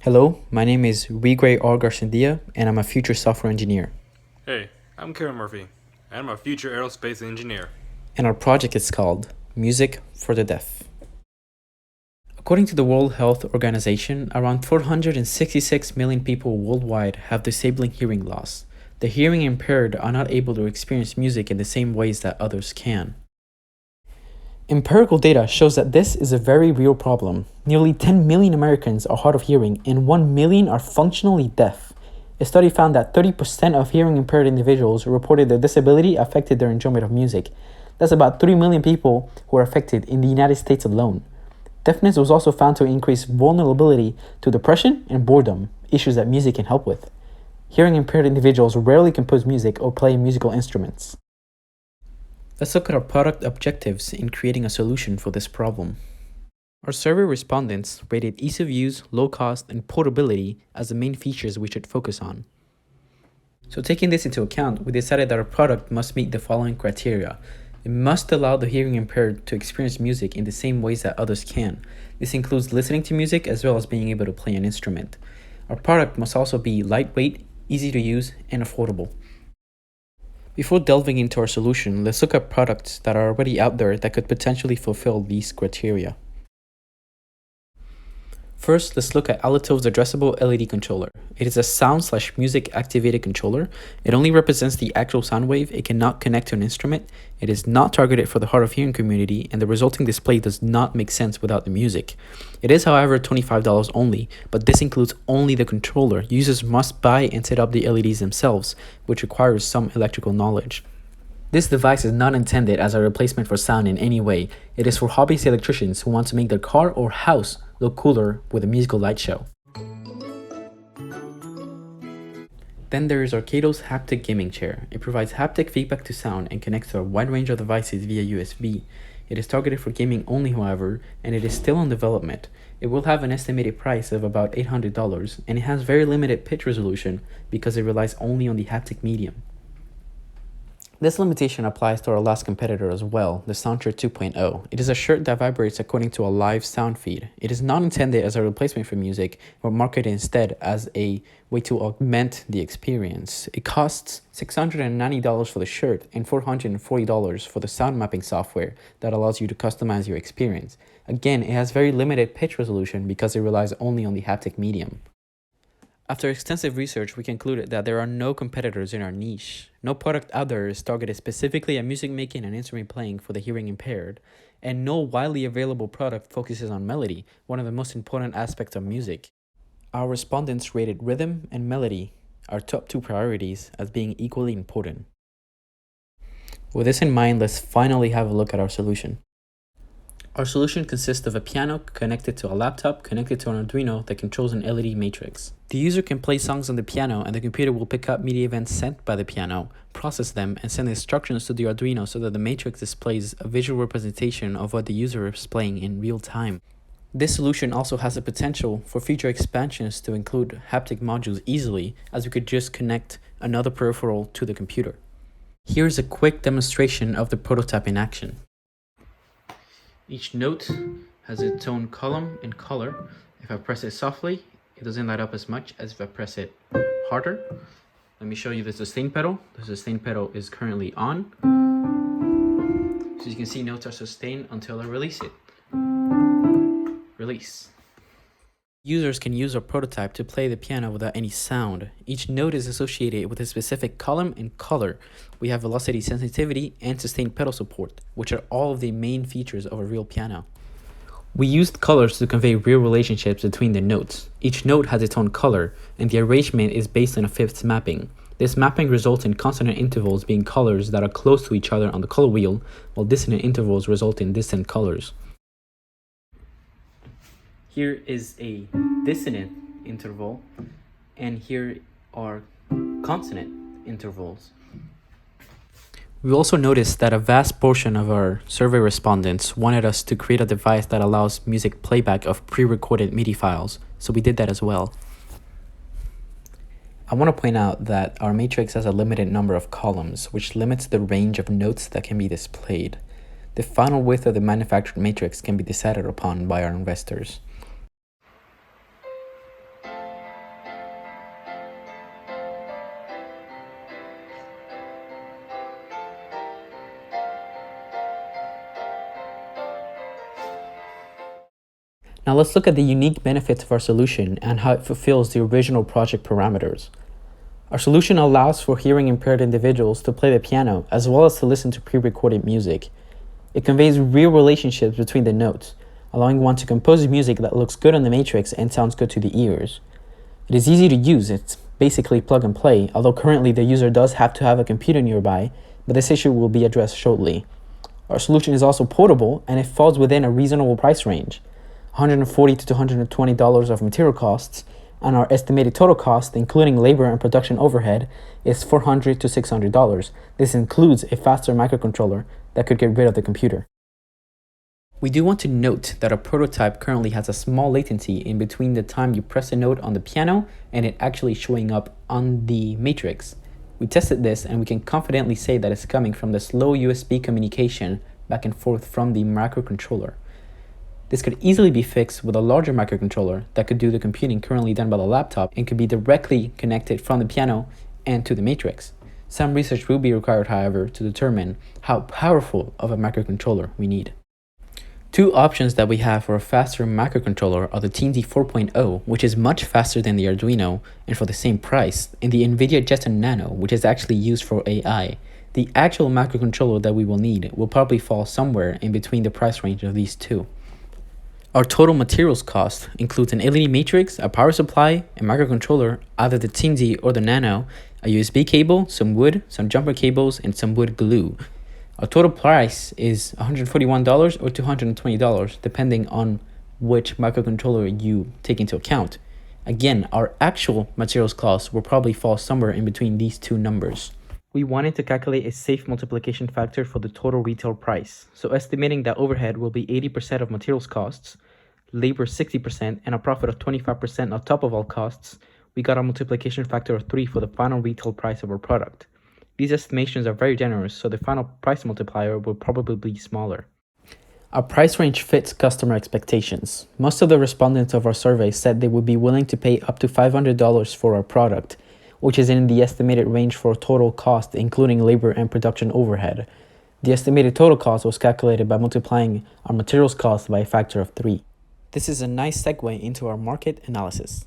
Hello, my name is Wigray R. Garcindia, and I'm a future software engineer. Hey, I'm Karen Murphy, and I'm a future aerospace engineer. And our project is called Music for the Deaf. According to the World Health Organization, around 466 million people worldwide have disabling hearing loss. The hearing impaired are not able to experience music in the same ways that others can. Empirical data shows that this is a very real problem. Nearly 10 million Americans are hard of hearing and 1 million are functionally deaf. A study found that 30% of hearing impaired individuals reported their disability affected their enjoyment of music. That's about 3 million people who are affected in the United States alone. Deafness was also found to increase vulnerability to depression and boredom, issues that music can help with. Hearing impaired individuals rarely compose music or play musical instruments. Let's look at our product objectives in creating a solution for this problem. Our survey respondents rated ease of use, low cost, and portability as the main features we should focus on. So taking this into account, we decided that our product must meet the following criteria. It must allow the hearing impaired to experience music in the same ways that others can. This includes listening to music as well as being able to play an instrument. Our product must also be lightweight, easy to use, and affordable. Before delving into our solution, let's look at products that are already out there that could potentially fulfill these criteria. First, let's look at Alto's Addressable LED controller. It is a sound/music activated controller. It only represents the actual sound wave. It cannot connect to an instrument. It is not targeted for the hard of hearing community, and the resulting display does not make sense without the music. It is, however, $25 only, but this includes only the controller. Users must buy and set up the LEDs themselves, which requires some electrical knowledge. This device is not intended as a replacement for sound in any way. It is for hobbyist electricians who want to make their car or house look cooler with a musical light show. Then there is Arcado's Haptic gaming chair. It provides haptic feedback to sound and connects to a wide range of devices via USB. It is targeted for gaming only, however, and it is still in development. It will have an estimated price of about $800, and it has very limited pitch resolution because it relies only on the haptic medium. This limitation applies to our last competitor as well, the Soundshirt 2.0. It is a shirt that vibrates according to a live sound feed. It is not intended as a replacement for music, but marketed instead as a way to augment the experience. It costs $690 for the shirt and $440 for the sound mapping software that allows you to customize your experience. Again, it has very limited pitch resolution because it relies only on the haptic medium. After extensive research, we concluded that there are no competitors in our niche. No product out there is targeted specifically at music making and instrument playing for the hearing impaired, and no widely available product focuses on melody, one of the most important aspects of music. Our respondents rated rhythm and melody, our top two priorities, as being equally important. With this in mind, let's finally have a look at our solution. Our solution consists of a piano connected to a laptop connected to an Arduino that controls an LED matrix. The user can play songs on the piano, and the computer will pick up media events sent by the piano, process them, and send instructions to the Arduino so that the matrix displays a visual representation of what the user is playing in real time. This solution also has the potential for future expansions to include haptic modules easily, as we could just connect another peripheral to the computer. Here's a quick demonstration of the prototype in action. Each note has its own column and color. If I press it softly, it doesn't light up as much as if I press it harder. Let me show you the sustain pedal. The sustain pedal is currently on. So you can see notes are sustained until I release it. Release. Users can use our prototype to play the piano without any sound. Each note is associated with a specific column and color. We have velocity sensitivity and sustained pedal support, which are all of the main features of a real piano. We used colors to convey real relationships between the notes. Each note has its own color, and the arrangement is based on a fifth mapping. This mapping results in consonant intervals being colors that are close to each other on the color wheel, while dissonant intervals result in distant colors. Here is a dissonant interval, and here are consonant intervals. We also noticed that a vast portion of our survey respondents wanted us to create a device that allows music playback of pre-recorded MIDI files, so we did that as well. I want to point out that our matrix has a limited number of columns, which limits the range of notes that can be displayed. The final width of the manufactured matrix can be decided upon by our investors. Now let's look at the unique benefits of our solution and how it fulfills the original project parameters. Our solution allows for hearing impaired individuals to play the piano as well as to listen to pre-recorded music. It conveys real relationships between the notes, allowing one to compose music that looks good on the matrix and sounds good to the ears. It is easy to use, it's basically plug and play, although currently the user does have to have a computer nearby, but this issue will be addressed shortly. Our solution is also portable and it falls within a reasonable price range, $140 to $220 of material costs, and our estimated total cost, including labor and production overhead, is $400 to $600. This includes a faster microcontroller that could get rid of the computer. We do want to note that our prototype currently has a small latency in between the time you press a note on the piano and it actually showing up on the matrix. We tested this and we can confidently say that it's coming from the slow USB communication back and forth from the microcontroller. This could easily be fixed with a larger microcontroller that could do the computing currently done by the laptop and could be directly connected from the piano and to the matrix. Some research will be required, however, to determine how powerful of a microcontroller we need. Two options that we have for a faster microcontroller are the TeamD 4.0, which is much faster than the Arduino and for the same price, and the NVIDIA Jetson Nano, which is actually used for AI. The actual microcontroller that we will need will probably fall somewhere in between the price range of these two. Our total materials cost includes an LED matrix, a power supply, a microcontroller, either the TeamD or the Nano, a USB cable, some wood, some jumper cables, and some wood glue. Our total price is $141 or $220, depending on which microcontroller you take into account. Again, our actual materials cost will probably fall somewhere in between these two numbers. We wanted to calculate a safe multiplication factor for the total retail price, so estimating that overhead will be 80% of materials costs, labor 60%, and a profit of 25% on top of all costs, we got a multiplication factor of 3 for the final retail price of our product. These estimations are very generous, so the final price multiplier will probably be smaller. Our price range fits customer expectations. Most of the respondents of our survey said they would be willing to pay up to $500 for our product, which is in the estimated range for total cost, including labor and production overhead. The estimated total cost was calculated by multiplying our materials cost by a factor of 3. This is a nice segue into our market analysis.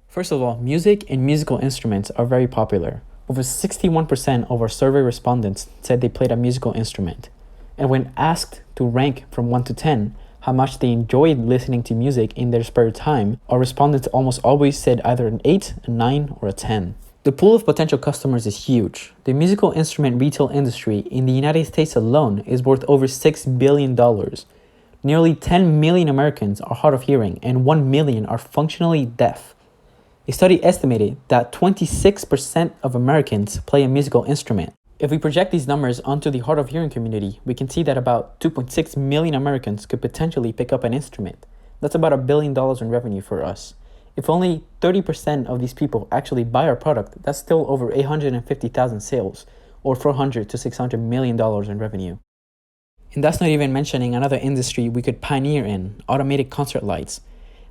First of all, music and musical instruments are very popular. Over 61% of our survey respondents said they played a musical instrument. And when asked to rank from 1 to 10, how much they enjoyed listening to music in their spare time, our respondents almost always said either an 8, a 9, or a 10. The pool of potential customers is huge. The musical instrument retail industry in the United States alone is worth over $6 billion. Nearly 10 million Americans are hard of hearing and 1 million are functionally deaf. A study estimated that 26% of Americans play a musical instrument. If we project these numbers onto the hard of hearing community, we can see that about 2.6 million Americans could potentially pick up an instrument. That's about $1 billion in revenue for us. If only 30% of these people actually buy our product, that's still over 850,000 sales, or $400 to $600 million in revenue. And that's not even mentioning another industry we could pioneer in, automated concert lights.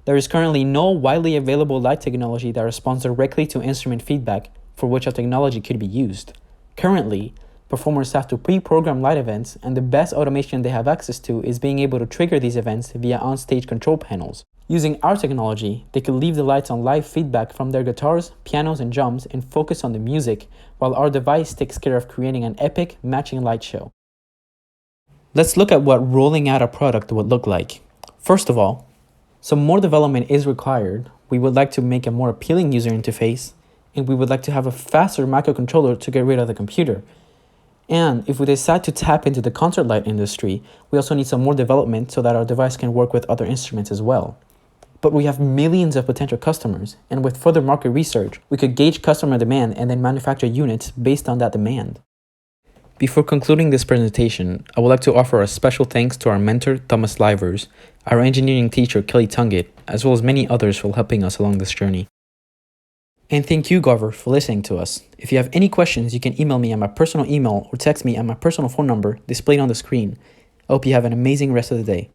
There is currently no widely available light technology that responds directly to instrument feedback for which our technology could be used. Currently, performers have to pre-program light events, and the best automation they have access to is being able to trigger these events via on-stage control panels. Using our technology, they could leave the lights on live feedback from their guitars, pianos, and drums and focus on the music, while our device takes care of creating an epic matching light show. Let's look at what rolling out a product would look like. First of all, some more development is required. We would like to make a more appealing user interface, and we would like to have a faster microcontroller to get rid of the computer. And if we decide to tap into the concert light industry, we also need some more development so that our device can work with other instruments as well. But we have millions of potential customers, and with further market research, we could gauge customer demand and then manufacture units based on that demand. Before concluding this presentation, I would like to offer a special thanks to our mentor, Thomas Livers, our engineering teacher, Kelly Tungett, as well as many others for helping us along this journey. And thank you, Garver, for listening to us. If you have any questions, you can email me at my personal email or text me at my personal phone number displayed on the screen. I hope you have an amazing rest of the day.